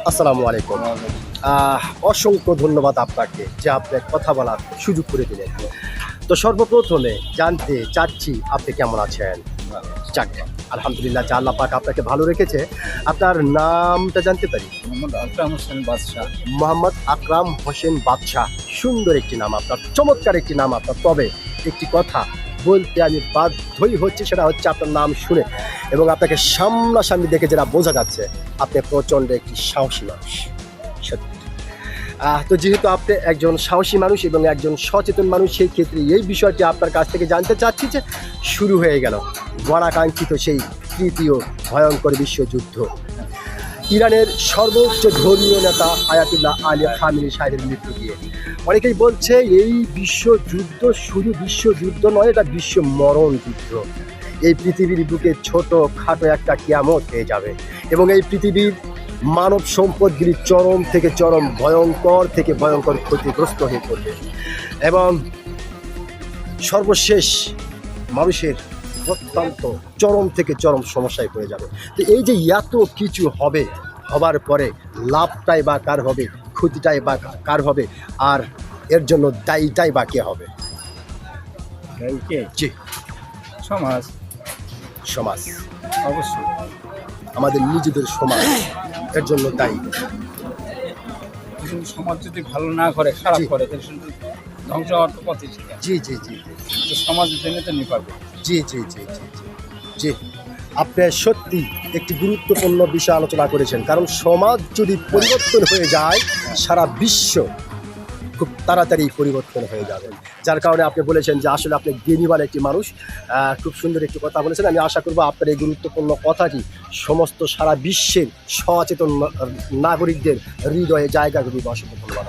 আসসালামু আলাইকুম। অসংখ্য ধন্যবাদ আপনাকে যে আপনি কথা বলার সুযোগ করে দিলেন। তো সর্বপ্রথমে জানতে চাচ্ছি আপনি কেমন আছেন? যাক, আলহামদুলিল্লাহ যে আল্লাহ পাক আপনাকে ভালো রেখেছে। আপনার নামটা জানতে পারি? মোহাম্মদ আকরাম হোসেন বাদশাহ। মোহাম্মদ আকরাম হোসেন বাদশাহ। সুন্দর একটি নাম আপনার, চমৎকার একটি নাম আপনার। তবে একটি কথা বলতে আমি বাধ্যই হচ্ছি, সেটা হচ্ছে আপনার নাম শুনে এবং আপনাকে সামনাসামনি দেখে যেটা বোঝা যাচ্ছে আপনি প্রচণ্ড একটি সাহসী মানুষ। সত্যি। তো যেহেতু আপনি একজন সাহসী মানুষ এবং একজন সচেতন মানুষ, সেই ক্ষেত্রে এই বিষয়টি আপনার কাছ থেকে জানতে চাচ্ছি যে শুরু হয়ে গেল বড়াকাঙ্ক্ষিত সেই তৃতীয় ভয়ঙ্কর বিশ্বযুদ্ধ। ইরানের সর্বোচ্চ ধর্মীয় নেতা আয়াতুল্লাহ আলী খামেনি সাহেবের মৃত্যু দিয়ে অনেকেই বলছে এই বিশ্বযুদ্ধ শুধু বিশ্বযুদ্ধ নয়, এটা বিশ্ব মরণ যুদ্ধ। এই পৃথিবীর বুকে ছোট খাটো একটা কিয়ামত হয়ে যাবে এবং এই পৃথিবীর মানব সম্পদগুলি চরম থেকে চরম, ভয়ঙ্কর থেকে ভয়ঙ্কর ক্ষতিগ্রস্ত হয়ে পড়বে এবং সর্বশেষ মানুষের অত্যন্ত চরম থেকে চরম সমস্যায় পড়ে যাবে। তো এই যে এত কিছু হবে, হবার পরে লাভটাই বা কার হবে, ক্ষতিটাই বা কার হবে, আর এর জন্য দায়ীটাই বা কে হবে? কে? জি, সমাজ। সমাজ, অবশ্যই। আমাদের নিজেদের সমাজ এর জন্য দায়ী। কিন্তু সমাজ যদি ভালো না করে, খারাপ জি। করে, তাহলে শুধু ধ্বংস হওয়ার তো পথই ছিল। জি জি জি তো সমাজ টেনে তো নিয়ে পারবে। জি জি জি জি জি জি, আপনি সত্যি একটি গুরুত্বপূর্ণ বিষয় আলোচনা করেছেন। কারণ সমাজ যদি পরিবর্তন হয়ে যায়, সারা বিশ্ব খুব তাড়াতাড়ি পরিবর্তন হয়ে যাবে। যার কারণে আপনি বলেছেন যে আসলে আপনি জ্ঞানীবান একটি মানুষ। খুব সুন্দর একটি কথা বলেছেন। আমি আশা করব আপনার এই গুরুত্বপূর্ণ কথাটি সমস্ত সারা বিশ্বের সচেতন নাগরিকদের হৃদয়ে জায়গা করে দিবে। অসংখ্য ধন্যবাদ।